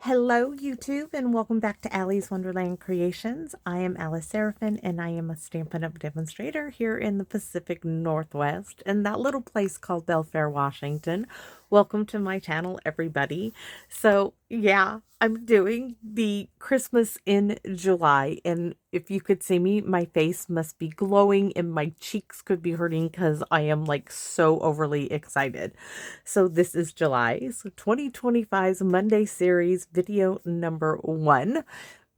Hello, YouTube, and welcome back to Allie's Wonderland Creations. I am Alice Seraphin, and I am a Stampin' Up! Demonstrator here in the Pacific Northwest, in that little place called Belfair, Washington. Welcome to my channel, everybody. So, yeah, I'm doing the Christmas in July, and if you could see me, my face must be glowing and my cheeks could be hurting because I am like so overly excited. So this is July, so 2025's Monday series video number 1,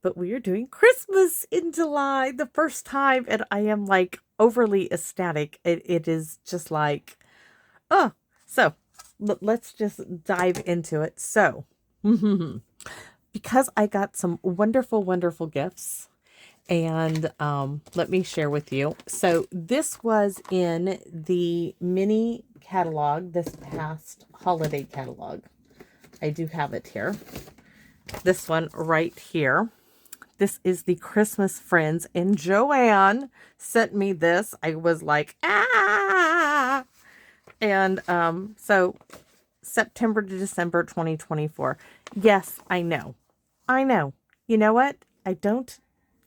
but we are doing Christmas in July the first time, and I am like overly ecstatic. It is just like, oh, so let's just dive into it. So, because I got some wonderful, wonderful gifts, and let me share with you. So this was in the mini catalog, this past holiday catalog. I do have it here. This one right here. This is the Christmas Friends, and Joanne sent me this. I was like, ah! And so September to December 2024. Yes, I know. I know. You know what? I don't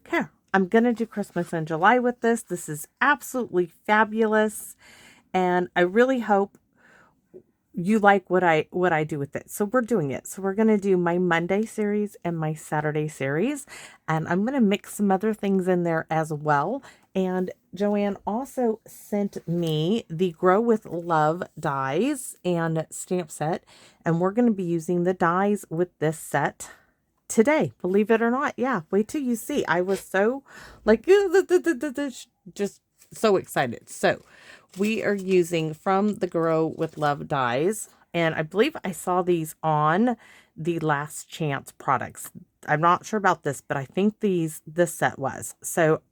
care. I'm going to do Christmas in July with this. This is absolutely fabulous. And I really hope you like what I do with it. So we're doing it. So we're going to do my Monday series and my Saturday series. And I'm going to mix some other things in there as well. And Joanne also sent me the Grow with Love dies and stamp set. And we're going to be using the dies with this set today, believe it or not. Yeah, wait till you see. I was so like just so excited. So we are using from the Grow with Love dies, and I believe I saw these on the Last Chance products. I'm not sure about this, but I think this set was. So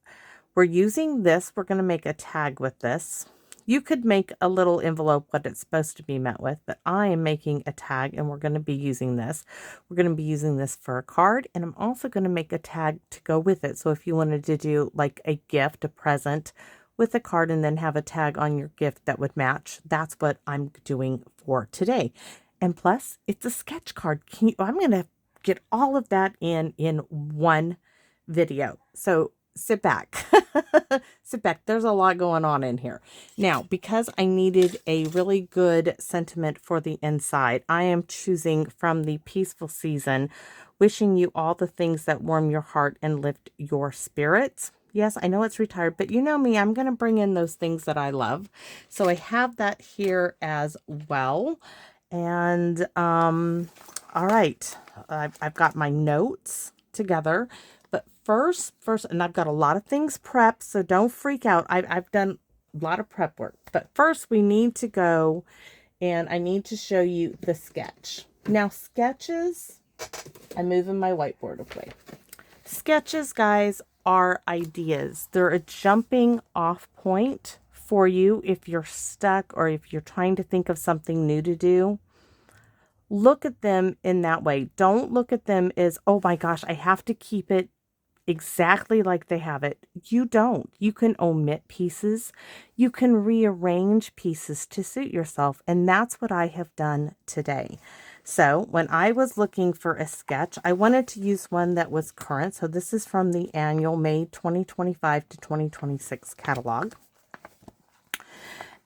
we're using this. We're going to make a tag with this. You could make a little envelope what it's supposed to be met with, but I am making a tag, and we're going to be using this. We're going to be using this for a card, and I'm also going to make a tag to go with it. So if you wanted to do like a gift, a present with a card, and then have a tag on your gift that would match, that's what I'm doing for today. And plus, it's a sketch card. I'm going to get all of that in one video. So sit back. Sit back. There's a lot going on in here. Now, because I needed a really good sentiment for the inside, I am choosing from the Peaceful Season, wishing you all the things that warm your heart and lift your spirits. Yes, I know it's retired, but you know me, I'm going to bring in those things that I love. So I have that here as well. And, all right, I've got my notes together. But first, and I've got a lot of things prepped, so don't freak out. I've done a lot of prep work. But first, we need to go, and I need to show you the sketch. Now, sketches, I'm moving my whiteboard away. Sketches, guys, are ideas. They're a jumping off point for you if you're stuck or if you're trying to think of something new to do. Look at them in that way. Don't look at them as, oh my gosh, I have to keep it exactly like they have it. You don't. You can omit pieces. You can rearrange pieces to suit yourself. And that's what I have done today. So when I was looking for a sketch, I wanted to use one that was current. So this is from the annual May 2025 to 2026 catalog.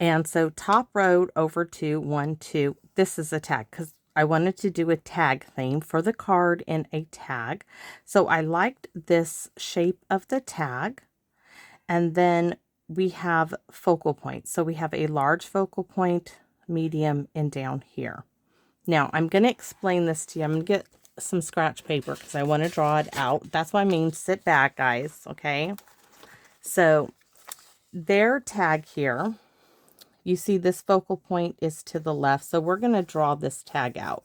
And so top row over to 1, 2, this is a tag because I wanted to do a tag theme for the card and a tag. So I liked this shape of the tag. And then we have focal points. So we have a large focal point, medium, and down here. Now I'm going to explain this to you. I'm going to get some scratch paper because I want to draw it out. That's what I mean. Sit back, guys. Okay. So their tag here. You see this focal point is to the left, so we're going to draw this tag out.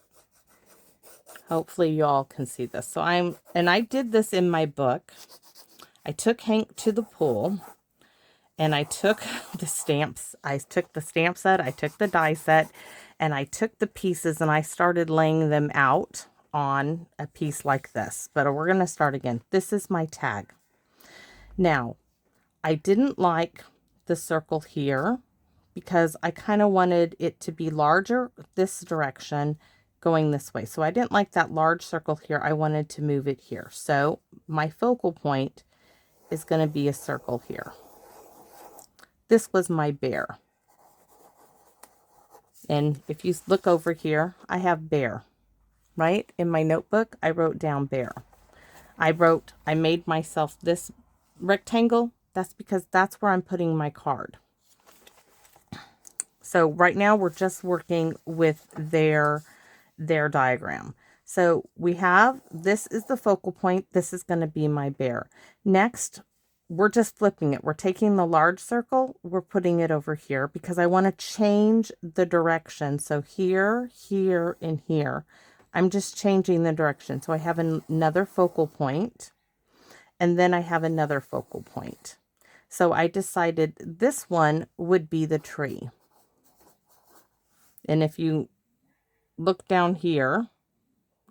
Hopefully you all can see this. So I did this in my book. I took Hank to the pool, and I took the stamps. I took the stamp set, I took the die set, and I took the pieces, and I started laying them out on a piece like this. But we're going to start again. This is my tag. Now, I didn't like the circle here, because I kind of wanted it to be larger this direction going this way. So I didn't like that large circle here. I wanted to move it here. So my focal point is going to be a circle here. This was my bear. And if you look over here, I have bear, right? In my notebook, I wrote down bear. I made myself this rectangle. That's because that's where I'm putting my card. So right now we're just working with their diagram. So we have, this is the focal point. This is going to be my bear. Next, we're just flipping it. We're taking the large circle, we're putting it over here because I want to change the direction. So here, here, and here. I'm just changing the direction. So I have another focal point, and then I have another focal point. So I decided this one would be the tree. And if you look down here,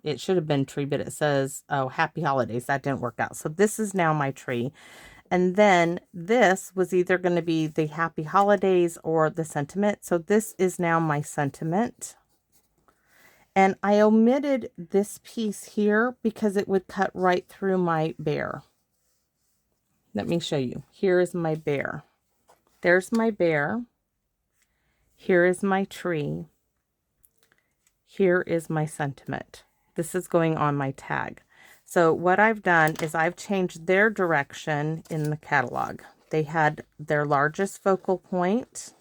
it should have been tree, but it says, oh, happy holidays. That didn't work out. So this is now my tree. And then this was either going to be the happy holidays or the sentiment. So this is now my sentiment. And I omitted this piece here because it would cut right through my bear. Let me show you. Here is my bear. There's my bear. Here is my tree. Here is my sentiment. This is going on my tag. So what I've done is I've changed their direction in the catalog. They had their largest focal point.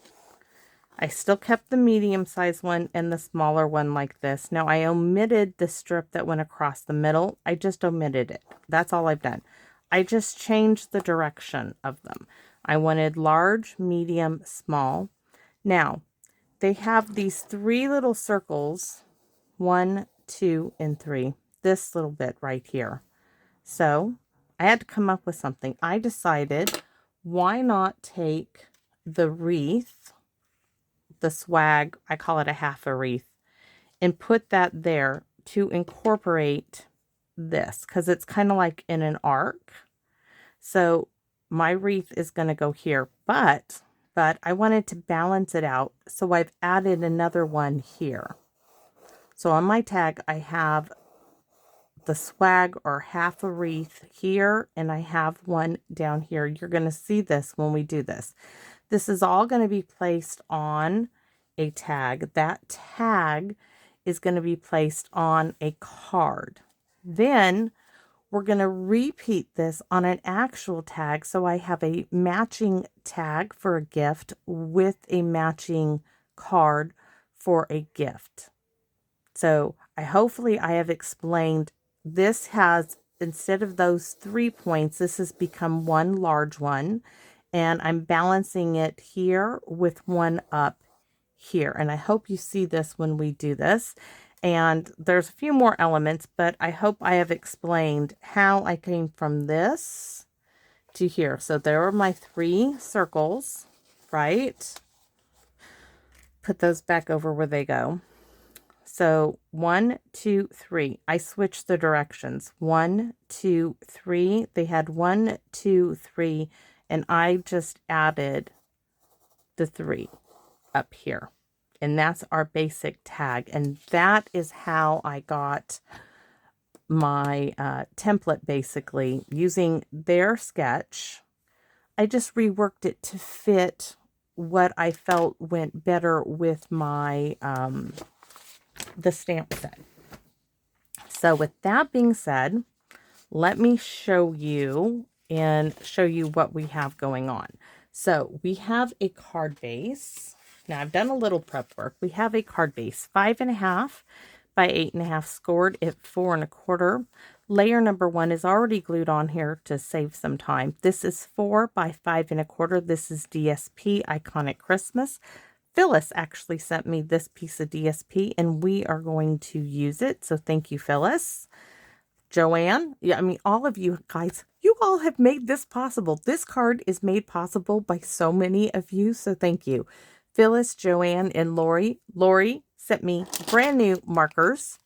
I still kept the medium-sized one and the smaller one like this. Now I omitted the strip that went across the middle. I just omitted it. That's all I've done. I just changed the direction of them. I wanted large, medium, small. Now, they have these 3 little circles, 1, 2, and 3. This little bit right here. So I had to come up with something. I decided, why not take the wreath, the swag, I call it a half a wreath, and put that there to incorporate this, because it's kind of like in an arc. So my wreath is going to go here, but I wanted to balance it out, so I've added another one here. So on my tag, I have the swag or half a wreath here, and I have one down here. You're going to see this when we do this. This is all going to be placed on a tag. That tag is going to be placed on a card. Then we're going to repeat this on an actual tag. So I have a matching tag for a gift with a matching card for a gift. So hopefully I have explained, this has, instead of those 3 points, this has become one large one, and I'm balancing it here with one up here. And I hope you see this when we do this. And there's a few more elements, but I hope I have explained how I came from this to here. So there are my 3 circles, right? Put those back over where they go. So 1, 2, 3. I switched the directions. 1, 2, 3. They had 1, 2, 3, and I just added the 3 up here. And that's our basic tag. And that is how I got my template, basically, using their sketch. I just reworked it to fit what I felt went better with my the stamp set. So with that being said, let me show you what we have going on. So we have a card base. Now I've done a little prep work. We have a card base, 5.5 by 8.5, scored at 4 1/4. Layer number 1 is already glued on here to save some time. This is 4 by 5 1/4. This is DSP Iconic Christmas. Phyllis actually sent me this piece of DSP, and we are going to use it. So thank you, Phyllis. Joanne, yeah, I mean, all of you guys, you all have made this possible. This card is made possible by so many of you, so thank you. Phyllis, Joanne, and Lori. Lori sent me brand new markers.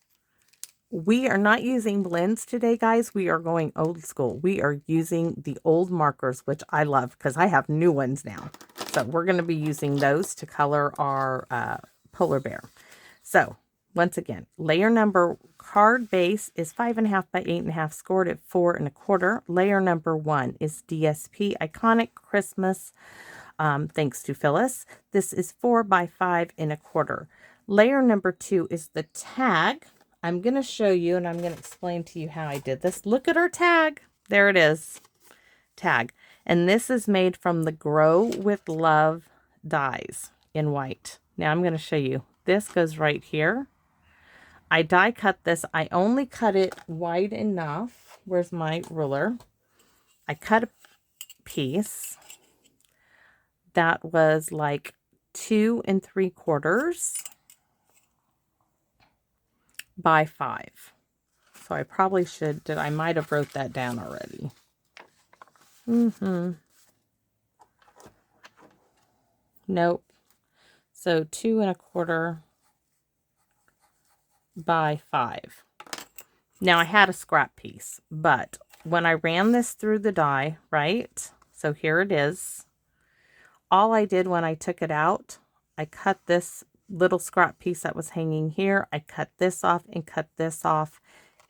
We are not using blends today, guys. We are going old school. We are using the old markers, which I love because I have new ones now. So we're going to be using those to color our polar bear. So once again, layer number card base is 5.5 by 8.5, scored at 4 1/4. Layer number 1 is DSP Iconic Christmas, thanks to Phyllis. This is 4 by 5 1/4. Layer number 2 is the tag. I'm going to show you, and I'm going to explain to you how I did this. Look at our tag. There it is. Tag. And this is made from the Grow with Love dies in white. Now I'm going to show you. This goes right here. I die cut this. I only cut it wide enough. Where's my ruler? I cut a piece that was like 2 3/4 by 5. So I probably should, I might have wrote that down already. Nope. So 2 1/4 by 5. Now I had a scrap piece, but when I ran this through the die, right? So here it is. All I did when I took it out, I cut this little scrap piece that was hanging here. I cut this off and cut this off,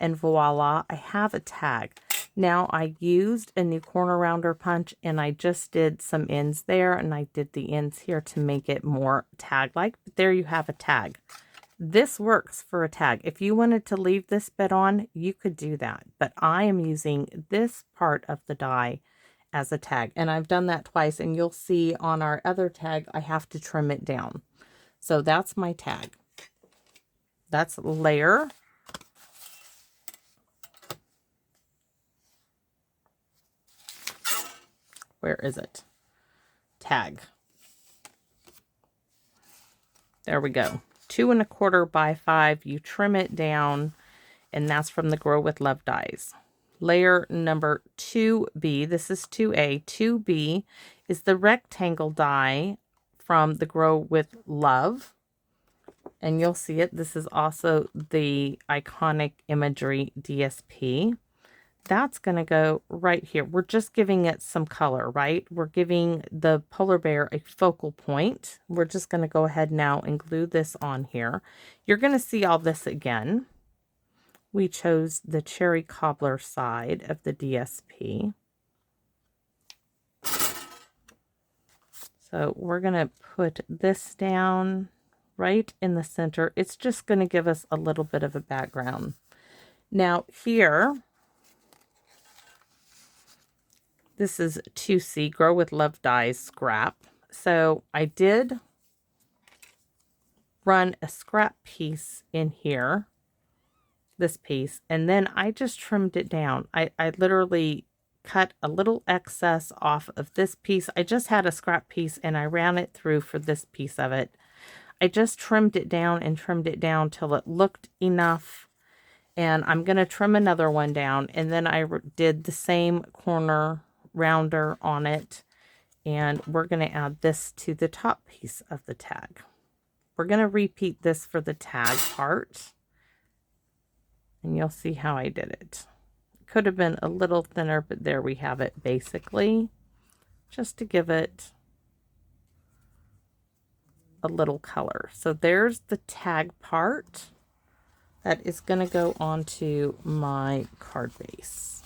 and voila, I have a tag. Now I used a new corner rounder punch, and I just did some ends there, and I did the ends here to make it more tag-like. But there you have a tag. This works for a tag. If you wanted to leave this bit on, you could do that. But I am using this part of the die as a tag. And I've done that twice, and you'll see on our other tag, I have to trim it down. So that's my tag. That's layer. Where is it? Tag. There we go. 2 1/4 by 5. You trim it down, and that's from the Grow with Love dies. Layer number 2B. This is 2A. 2B is the rectangle die from the Grow with Love. And you'll see it. This is also the iconic Imagery DSP. That's going to go right here. We're just giving it some color, right? We're giving the polar bear a focal point. We're just going to go ahead now and glue this on here. You're going to see all this again. We chose the cherry cobbler side of the DSP. So we're going to put this down right in the center. It's just going to give us a little bit of a background. Now here, this is 2C, Grow with Love dies scrap. So I did run a scrap piece in here, this piece, and then I just trimmed it down. I literally cut a little excess off of this piece. I just had a scrap piece, and I ran it through for this piece of it. I just trimmed it down and trimmed it down till it looked enough. And I'm going to trim another one down, and then I did the same corner rounder on it, and we're going to add this to the top piece of the tag. We're going to repeat this for the tag part, and you'll see how I did it. Could have been a little thinner, but there we have it basically, just to give it a little color. So there's the tag part that is going to go onto my card base.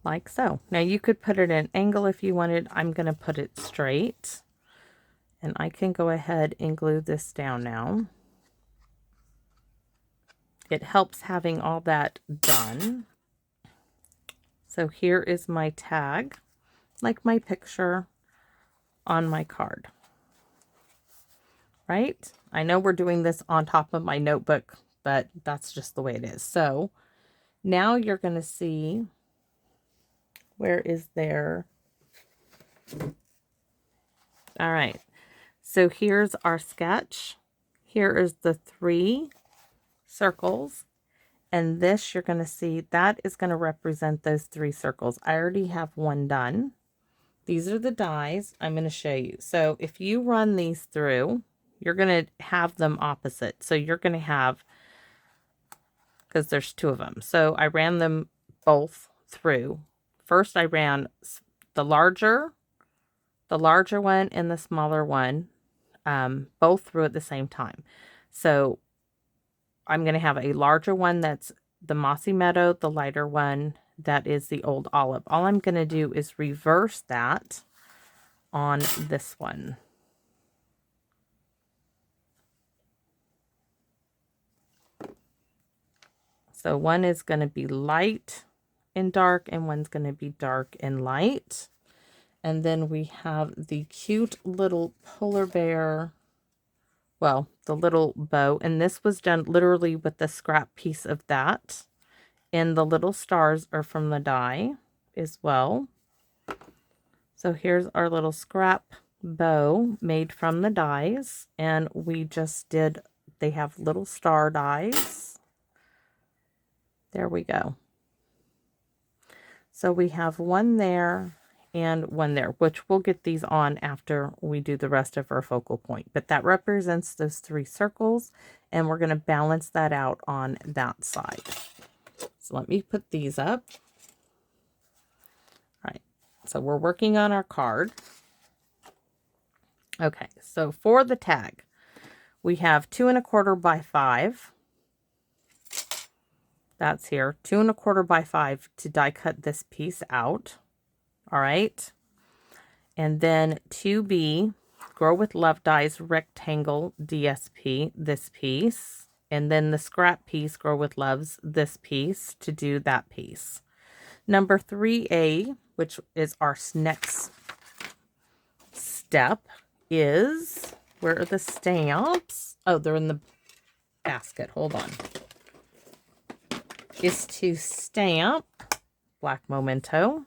Like so. Now you could put it at an angle if you wanted. I'm going to put it straight. And I can go ahead and glue this down now. It helps having all that done. So here is my tag, like my picture on my card. Right? I know we're doing this on top of my notebook, but that's just the way it is. So now you're going to see, where is there? All right. So here's our sketch. Here is the 3 circles. And this, you're going to see, that is going to represent those 3 circles. I already have one done. These are the dies I'm going to show you. So if you run these through, you're going to have them opposite. So you're going to have, because there's 2 of them. So I ran them both through. First, I ran the larger one and the smaller one both through at the same time. So I'm going to have a larger one that's the Mossy Meadow, the lighter one that is the Old Olive. All I'm going to do is reverse that on this one. So one is going to be light and dark, and one's going to be dark and light. And then we have the cute little polar bear, well, the little bow. And this was done literally with the scrap piece of that. And the little stars are from the die as well. So here's our little scrap bow made from the dies. And we just did, they have little star dies. There we go. So we have one there and one there, which we'll get these on after we do the rest of our focal point. But that represents those 3 circles, and we're going to balance that out on that side. So let me put these up. All right, so we're working on our card. Okay, so for the tag, we have 2 1/4 by 5. That's here, 2 1/4 by 5 to die cut this piece out. All right. And then 2B, Grow with Love Dies Rectangle DSP, this piece. And then the scrap piece, Grow with Love's this piece to do that piece. Number 3A, which is our next step, is, where are the stamps? Oh, they're in the basket. Hold on. Is to stamp Black Memento.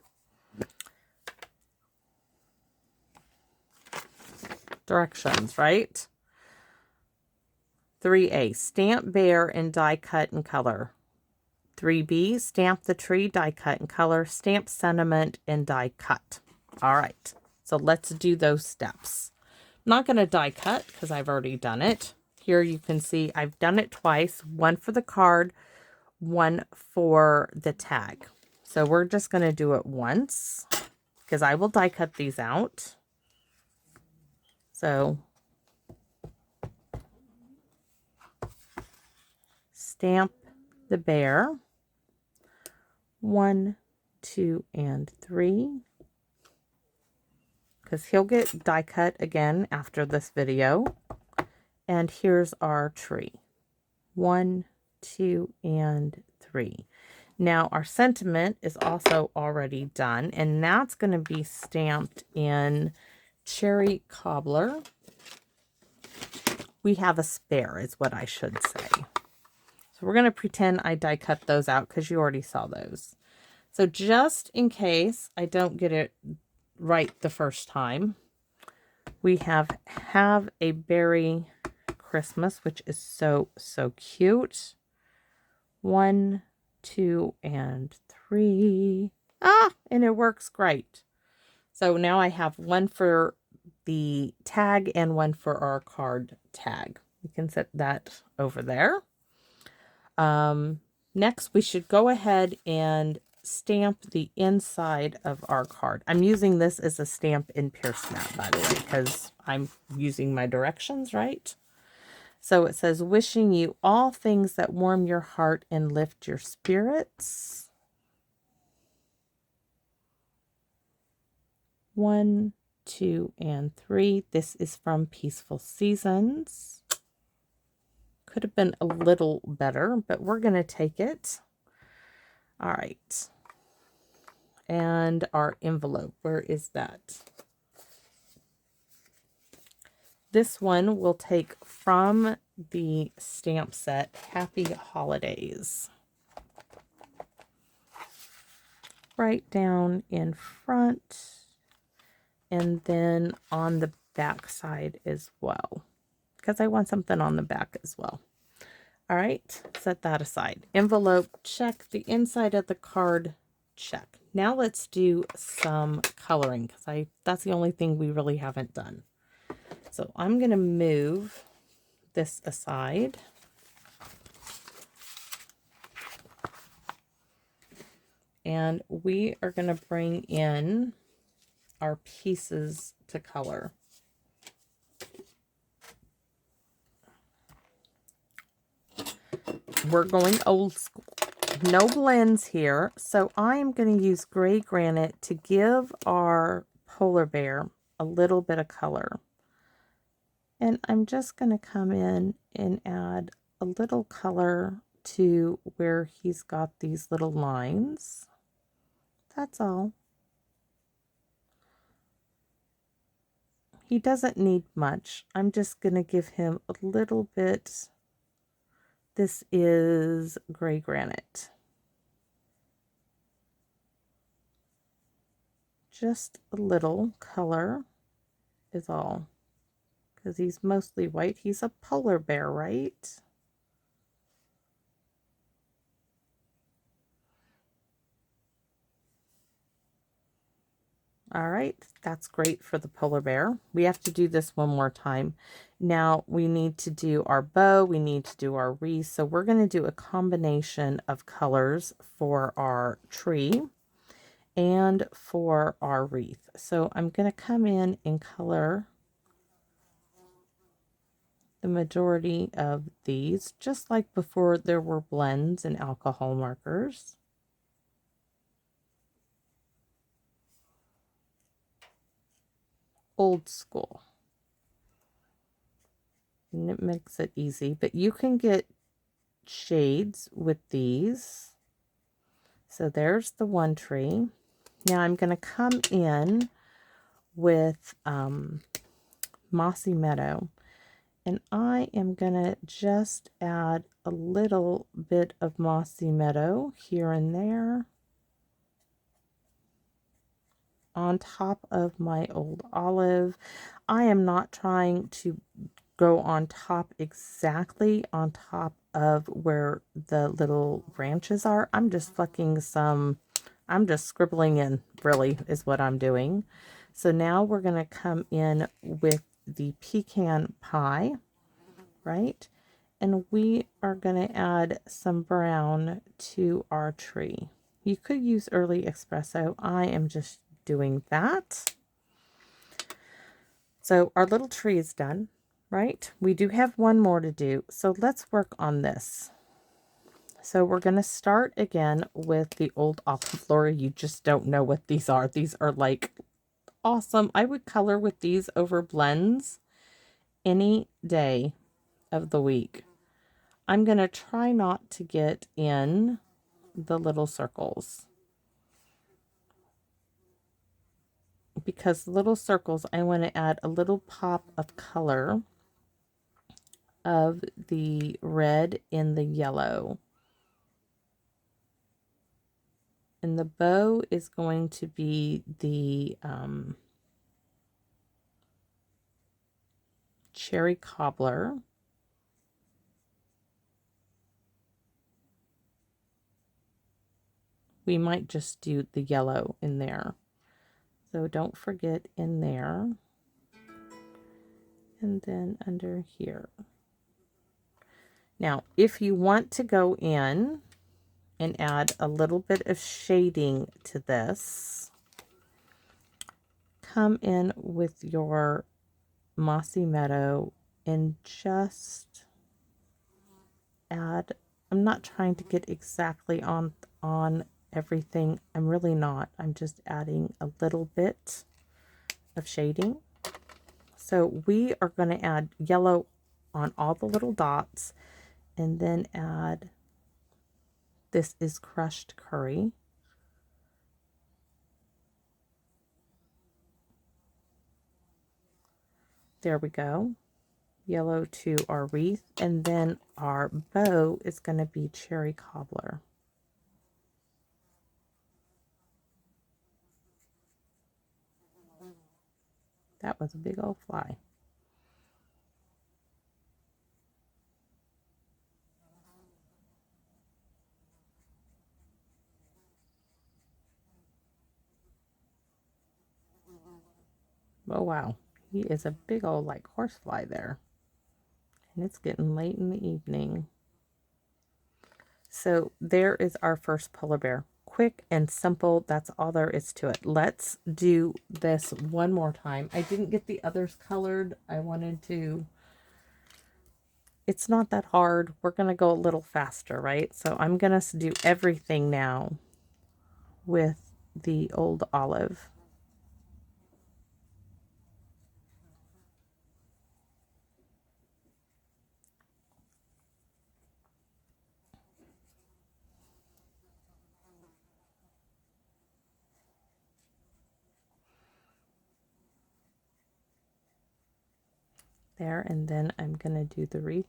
Directions, right? 3A, stamp bear and die cut and color. 3B, stamp the tree, die cut and color. Stamp sentiment and die cut. All right, so let's do those steps. I'm not going to die cut because I've already done it. Here you can see I've done it twice, one for the card, one for the tag. So we're just going to do it once because I will die cut these out. So stamp the bear, 1, 2, and 3, because he'll get die cut again after this video. And here's our tree, 1, 2, and 3. Now our sentiment is also already done, and that's going to be stamped in Cherry Cobbler. We have a spare is what I should say. So we're going to pretend I die cut those out because you already saw those. So just in case I don't get it right the first time, we have a Beary Christmas, which is so cute. 1, 2, and 3. And it works great. So now I have one for the tag and one for our card tag. We can set that over there. Next, we should go ahead and stamp the inside of our card. I'm using this as a stamp in Pierce Map, by the way, because I'm using my directions, right? So it says, wishing you all things that warm your heart and lift your spirits. 1, 2, and 3. This is from Peaceful Seasons. Could have been a little better, but we're going to take it. All right. And our envelope, where is that? This one we'll take from the stamp set, Happy Holidays. Right down in front, and then on the back side as well, because I want something on the back as well. All right, set that aside. Envelope, check. The inside of the card, check. Now let's do some coloring, because that's the only thing we really haven't done. So I'm going to move this aside. And we are going to bring in our pieces to color. we're going old school. No blends here. So I am going to use gray granite to give our polar bear a little bit of color. And I'm just going to come in and add a little color to where he's got these little lines. That's all. He doesn't need much. I'm just going to give him a little bit. This is gray granite. Just a little color is all. Because he's mostly white. He's a polar bear, right? All right, that's great for the polar bear. We have to do this one more time. Now we need to do our bow, we need to do our wreath. So we're going to do a combination of colors for our tree and for our wreath. So I'm going to come in and color the majority of these, just like before there were blends and alcohol markers. Old school. And it makes it easy, but you can get shades with these. So there's the one tree. Now I'm going to come in with Mossy Meadow, and I am going to just add a little bit of Mossy Meadow here and there on top of my old olive. I am not trying to go on top, exactly on top of where the little branches are. I'm just fucking some, I'm just scribbling in, really, is what I'm doing. So now we're going to come in with the pecan pie, right? And we are going to add some brown to our tree. You could use early espresso. I am just doing that. So our little tree is done, right? We do have one more to do. So let's work on this. So we're going to start again with the old olive. Laura, you just don't know what these are. These are like awesome. I would color with these over blends any day of the week. I'm going to try not to get in the little circles, because little circles, I want to add a little pop of color of the red and the yellow. And the bow is going to be the cherry cobbler. We might just do the yellow in there. So don't forget in there. And then under here. Now, if you want to go in and add a little bit of shading to this, come in with your Mossy Meadow and just add, I'm not trying to get exactly on everything. I'm really not. I'm just adding a little bit of shading. So we are going to add yellow on all the little dots, and then add, this is crushed curry. There we go. Yellow to our wreath, and then our bow is going to be cherry cobbler. That was a big old fly. Oh wow, he is a big old like horsefly there. And it's getting late in the evening. So there is our first polar bear. Quick and simple. That's all there is to it. Let's do this one more time. I didn't get the others colored. I wanted to it's not that hard. We're going to go a little faster, right? So I'm going to do everything now with the old olive. There, and then I'm going to do the wreath,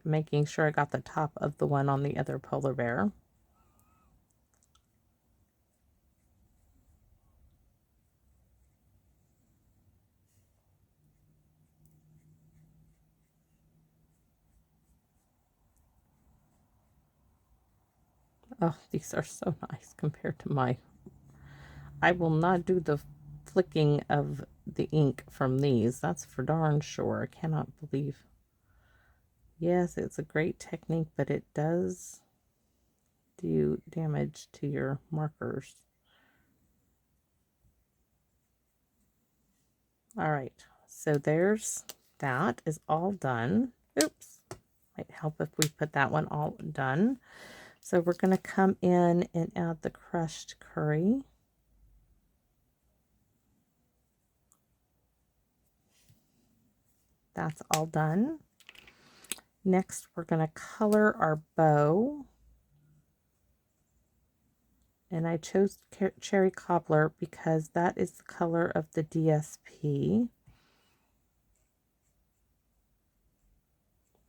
making sure I got the top of the one on the other polar bear. Oh, these are so nice compared to my... I will not do the flicking of the ink from these. That's for darn sure. I cannot believe. Yes, it's a great technique, but it does do damage to your markers. All right, so there's that is all done. Oops, might help if we put that one all done. So we're going to come in and add the crushed curry. That's all done. Next, we're going to color our bow. And I chose cherry cobbler because that is the color of the DSP.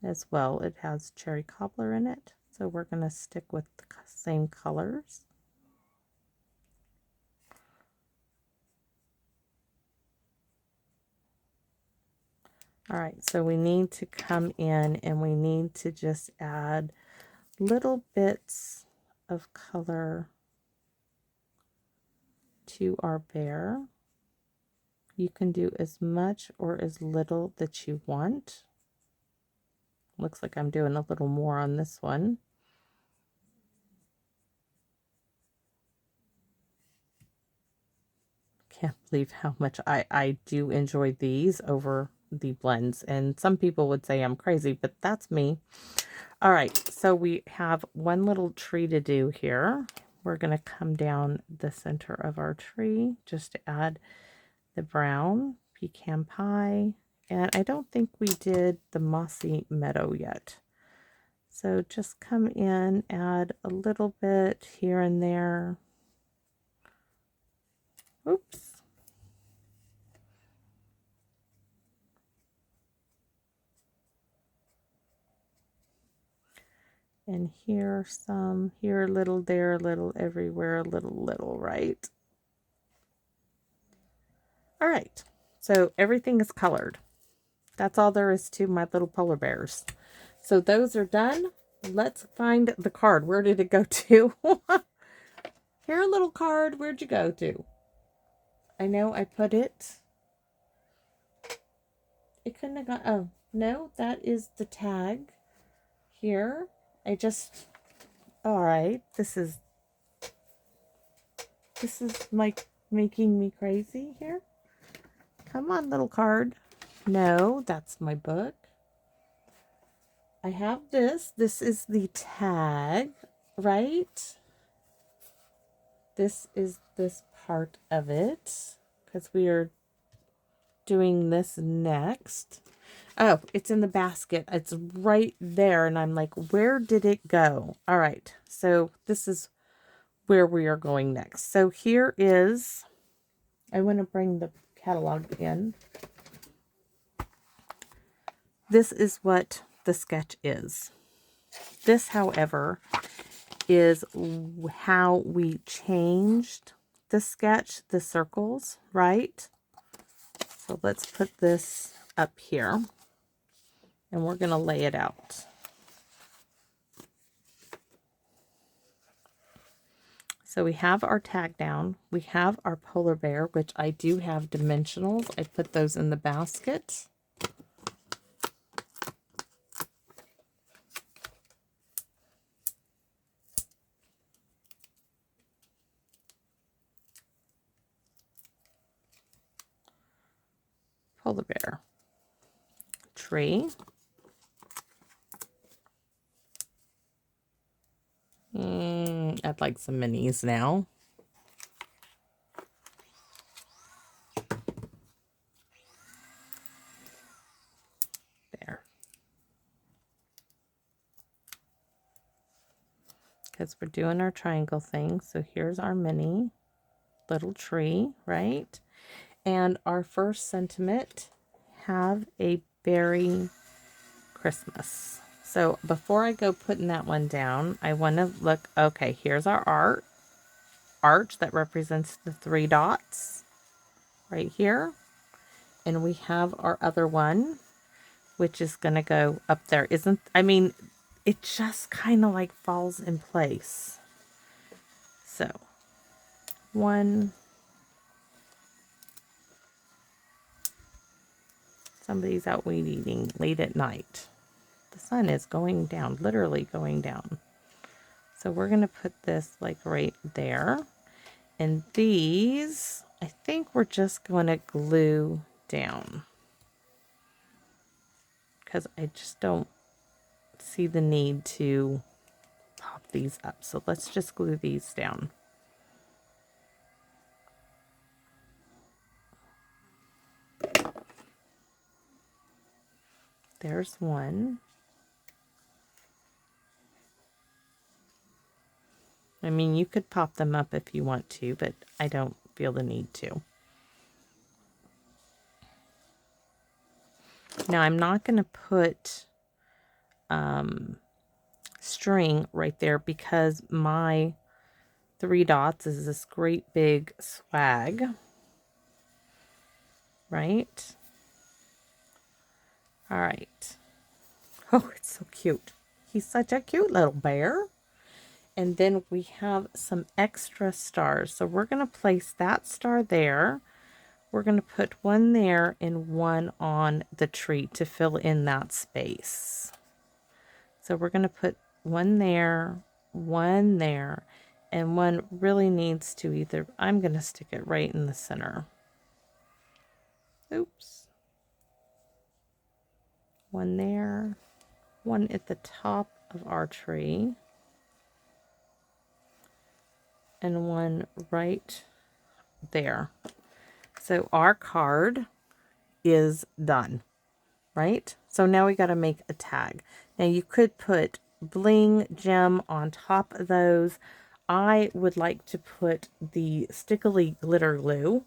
As well, it has cherry cobbler in it. So we're going to stick with the same colors. All right, so we need to come in and we need to just add little bits of color to our bear. You can do as much or as little that you want. Looks like I'm doing a little more on this one. Can't believe how much I do enjoy these over the blends, and some people would say I'm crazy, but that's me. All right, so we have one little tree to do here. We're going to come down the center of our tree just to add the brown pecan pie, and I don't think we did the mossy meadow yet. So just come in, add a little bit here and there. Oops. And here some, here a little, there a little, everywhere a little, right? All right, so everything is colored. That's all there is to my little polar bears. So those are done. Let's find the card. Where did it go to? Here, a little card. Where'd you go to? I know I put it. It couldn't have gone. Oh, no, that is the tag. Here, I just... All right, this is like making me crazy here. Come on, little card. No, that's my book. I have this. This is the tag, right? This is this part of it because we are doing this next. Oh, it's in the basket. It's right there. And I'm like, where did it go? All right. So this is where we are going next. So here is, I want to bring the catalog in. This is what the sketch is. This, however, is how we changed the sketch, the circles, right? So let's put this up here and we're going to lay it out. So we have our tag down. We have our polar bear, which I do have dimensionals. I put those in the basket. Polar bear. Tree. I'd like some minis now. There. Because we're doing our triangle thing. So here's our mini little tree, right? And our first sentiment, have a Beary Christmas. So before I go putting that one down, I want to look, okay, here's our arch that represents the 3 dots right here. And we have our other one, which is going to go up there. I mean, it just kind of like falls in place. So, one. Somebody's out weed eating late at night. The sun is going down, literally going down. So we're going to put this like right there. And these, I think we're just going to glue down. Because I just don't see the need to pop these up. So let's just glue these down. There's one. I mean, you could pop them up if you want to, but I don't feel the need to. Now, I'm not going to put string right there because my 3 dots is this great big swag, right? All right. Oh, it's so cute. He's such a cute little bear. And then we have some extra stars. So we're going to place that star there. We're going to put one there and one on the tree to fill in that space. So we're going to put one there, and one really needs to either, I'm going to stick it right in the center. Oops. One there, one at the top of our tree, and one right there. So our card is done, right? So now we got to make a tag. Now you could put bling gem on top of those. I would like to put the stickly glitter glue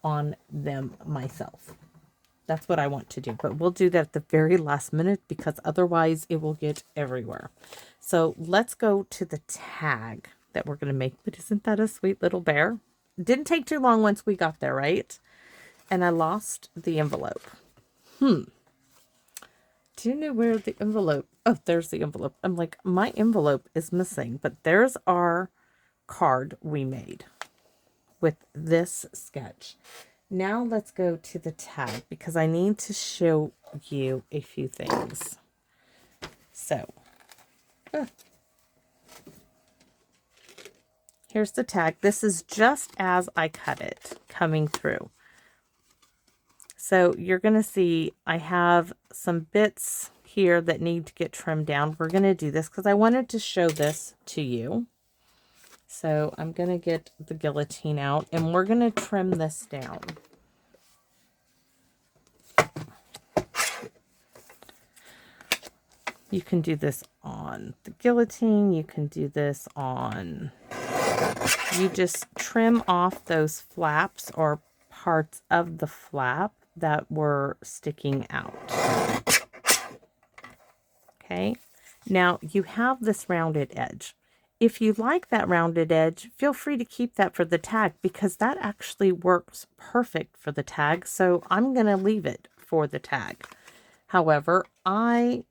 on them myself. That's what I want to do, but we'll do that at the very last minute because otherwise it will get everywhere. So let's go to the tag that we're going to make. But isn't that a sweet little bear? Didn't take too long once we got there, right? And I lost the envelope. Do you know where the envelope? Oh, there's the envelope. I'm like, my envelope is missing, but there's our card we made with this sketch. Now let's go to the tag because I need to show you a few things. So, here's the tag. This is just as I cut it coming through. So you're going to see I have some bits here that need to get trimmed down. We're going to do this because I wanted to show this to you. So I'm going to get the guillotine out and we're going to trim this down. You can do this on the guillotine. You can do this on, you just trim off those flaps or parts of the flap that were sticking out. Okay. Now you have this rounded edge. If you like that rounded edge, feel free to keep that for the tag because that actually works perfect for the tag. So I'm going to leave it for the tag. However, I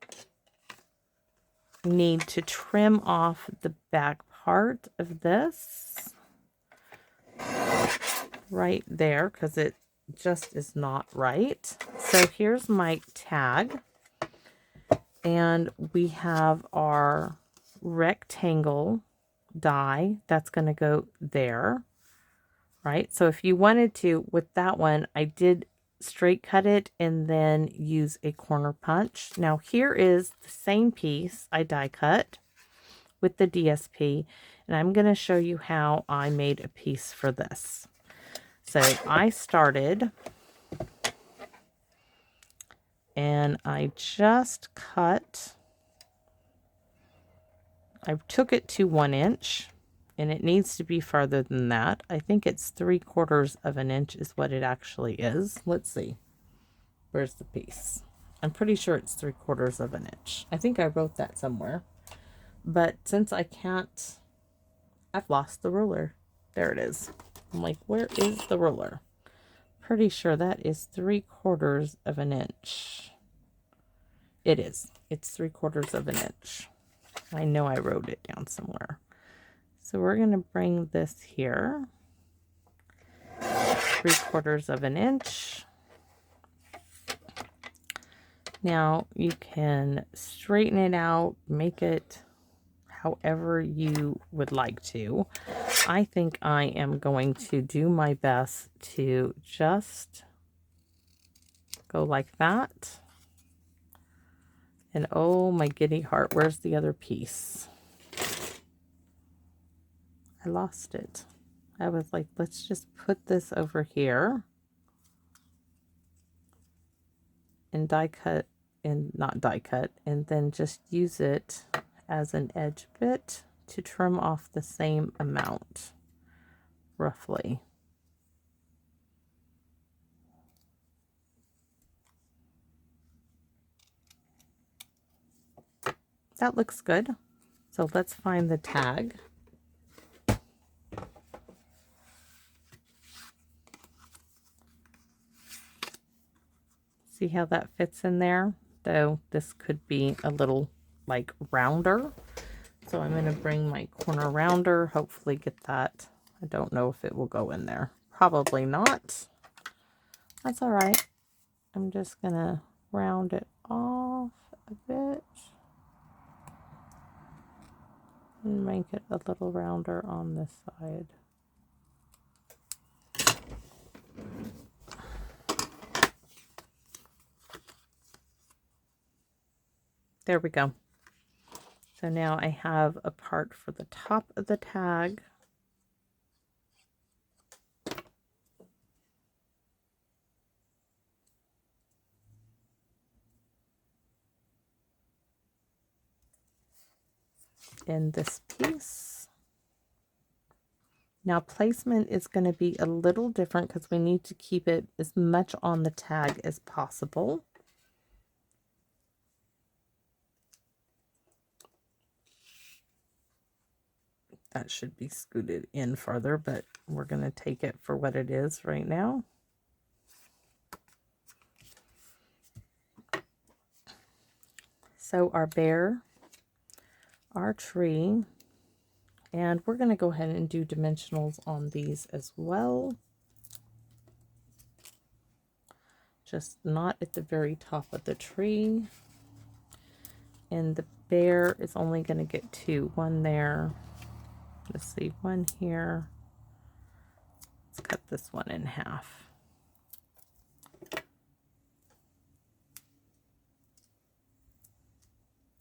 need to trim off the back part of this right there because it just is not right. So here's my tag. And we have our rectangle die that's going to go there, right? So if you wanted to, with that one, I did straight cut it and then use a corner punch. Now here is the same piece I die cut with the DSP, and I'm going to show you how I made a piece for this. So I started, and I just cut, I took it to 1 inch, and it needs to be farther than that. I think it's 3/4 of an inch is what it actually is. Let's see. Where's the piece? I'm pretty sure it's 3/4 of an inch. I think I wrote that somewhere. But since I can't, I've lost the ruler. There it is. I'm like, where is the ruler? Pretty sure that is 3/4 of an inch. It is. It's 3/4 of an inch. I know I wrote it down somewhere. So we're going to bring this here. 3/4 of an inch. Now you can straighten it out, make it however you would like to. I think I am going to do my best to just go like that. And oh my giddy heart, where's the other piece? I lost it. I was like, let's just put this over here and die cut, and not die cut, and then just use it as an edge bit to trim off the same amount, roughly. That looks good. So let's find the tag. See how that fits in there? Though this could be a little like rounder. So I'm going to bring my corner rounder, hopefully get that. I don't know if it will go in there. Probably not. That's all right. I'm just going to round it off a bit and make it a little rounder on this side. There we go. So now I have a part for the top of the tag. In this piece. Now placement is going to be a little different because we need to keep it as much on the tag as possible. That should be scooted in further, but we're going to take it for what it is right now. So our bear, our tree, and we're going to go ahead and do dimensionals on these as well. Just not at the very top of the tree. And the bear is only going to get 2. One there. Let's see, one here. Let's cut this one in half.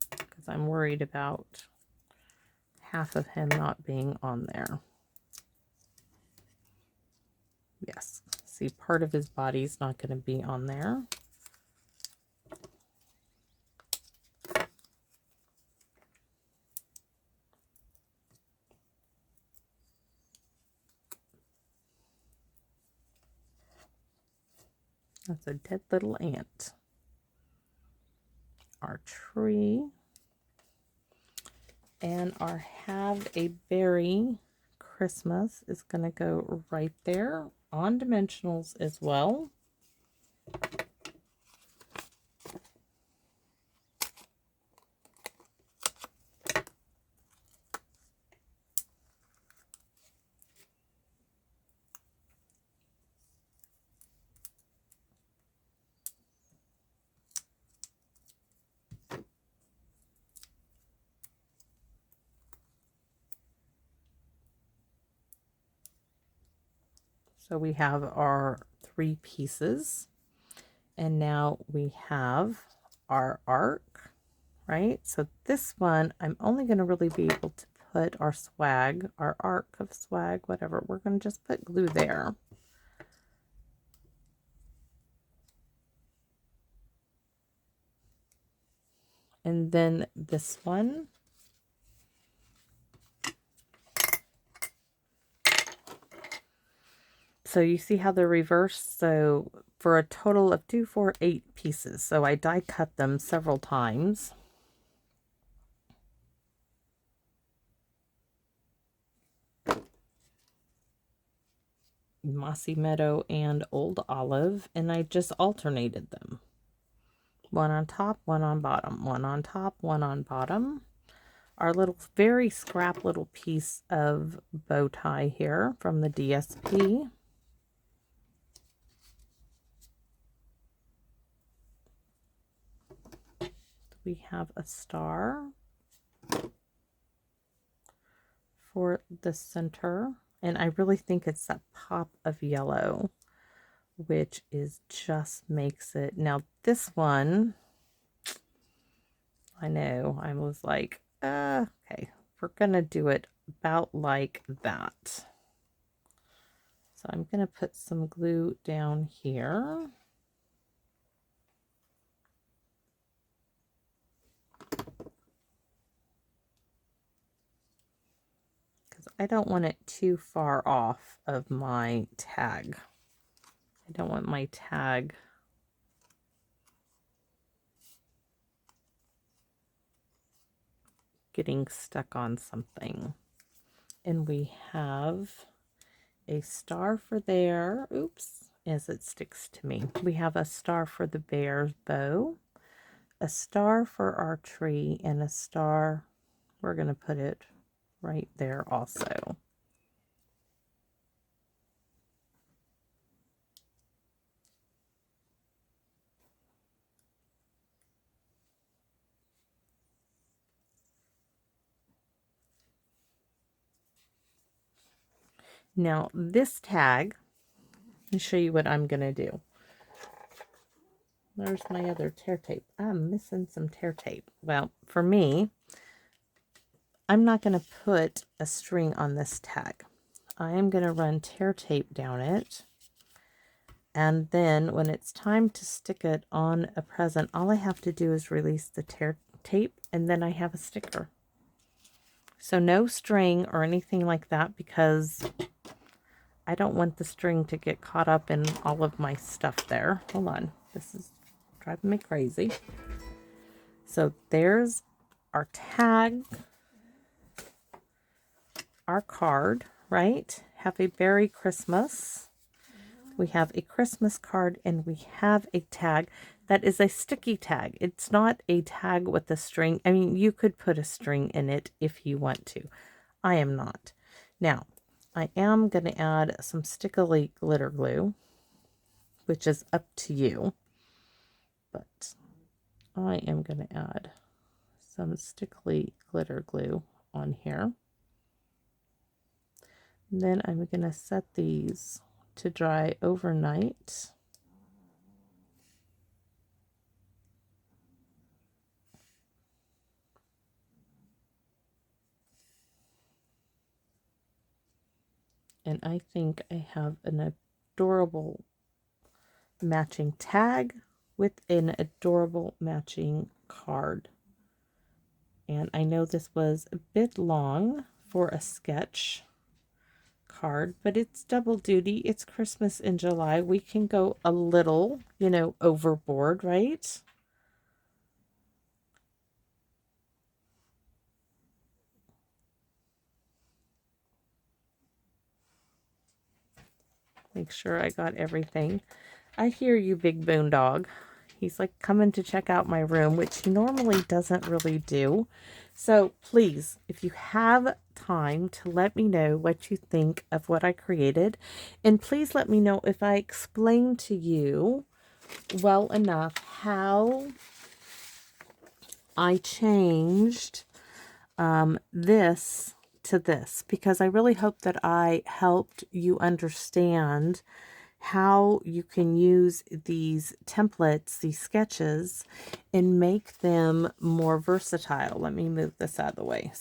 Because I'm worried about half of him not being on there. Yes, see, part of his body's not going to be on there. That's a dead little ant. Our tree. And our Have a Beary Christmas is going to go right there on dimensionals as well. So we have our 3 pieces, and now we have our arc, right? So this one, I'm only going to really be able to put our swag, our arc of swag, whatever. We're going to just put glue there. And then this one. So you see how they're reversed? So for a total of 2, 4, 8 pieces. So I die cut them several times. Mossy Meadow and Old Olive, and I just alternated them. One on top, one on bottom, one on top, one on bottom. Our little, very scrap little piece of bow tie here from the DSP. We have a star for the center, and I really think it's that pop of yellow, which is just makes it. Now this one, I know, I was like, okay, we're gonna do it about like that. So I'm gonna put some glue down here. Because I don't want it too far off of my tag. I don't want my tag getting stuck on something. And we have a star for there. Oops, as it sticks to me. We have a star for the bear's bow, a star for our tree, and a star, we're going to put it right there also. Now this tag, let me show you what I'm going to do. There's my other tear tape. I'm missing some tear tape. Well, for me, I'm not going to put a string on this tag. I am going to run tear tape down it. And then when it's time to stick it on a present, all I have to do is release the tear tape, and then I have a sticker. So no string or anything like that, because I don't want the string to get caught up in all of my stuff there. Hold on. This is driving me crazy. So there's our tag, our card, right? Have a Beary Christmas. We have a Christmas card, and we have a tag that is a sticky tag. It's not a tag with a string. I mean, you could put a string in it if you want to. I am not. Now, I am going to add some stickily glitter glue, which is up to you. But I am going to add some stickily glitter glue on here. And then I'm going to set these to dry overnight. And I think I have an adorable matching tag with an adorable matching card. And I know this was a bit long for a sketch card, but it's double duty. It's Christmas in July. We can go a little, you know, overboard, right? Make sure I got everything. I hear you, Big Boondog. He's like coming to check out my room, which he normally doesn't really do. So please, if you have time, to let me know what you think of what I created. And please let me know if I explained to you well enough how I changed this to this, because I really hope that I helped you understand how you can use these templates, these sketches, and make them more versatile. Let me move this out of the way.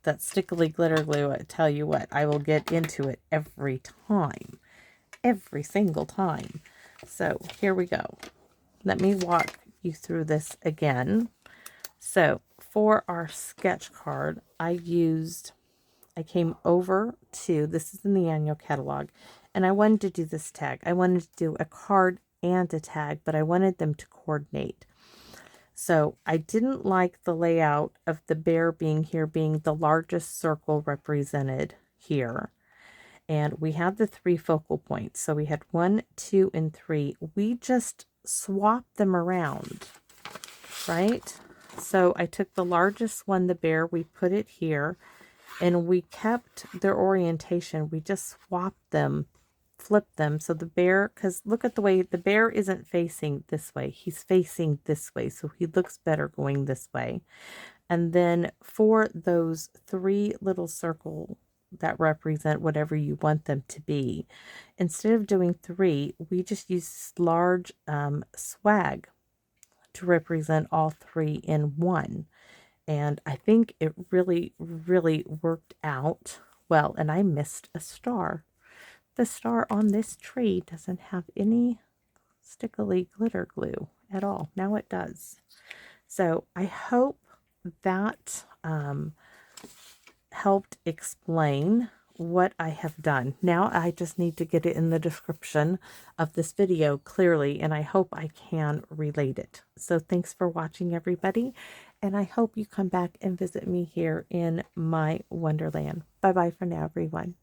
That stickly glitter glue, I tell you what, I will get into it every time. Every single time. So here we go. Let me walk you through this again. So for our sketch card, I came over to, this is in the annual catalog, and I wanted to do this tag. I wanted to do a card and a tag, but I wanted them to coordinate. So I didn't like the layout of the bear being here, being the largest circle represented here. And we had the 3 focal points. So we had 1, 2, and 3. We just swapped them around, right? So I took the largest one, the bear, we put it here, and we kept their orientation. We just swapped them, flipped them. So the bear, because look at the way the bear isn't facing this way. He's facing this way. So he looks better going this way. And then for those 3 little circles that represent whatever you want them to be, instead of doing 3, we just used large swag to represent all 3 in one. And I think it really, really worked out well. And I missed a star. The star on this tree doesn't have any stickily glitter glue at all. Now it does. So I hope that helped explain what I have done. Now I just need to get it in the description of this video clearly, and I hope I can relate it. So thanks for watching, everybody, and I hope you come back and visit me here in my Wonderland. Bye-bye for now, everyone.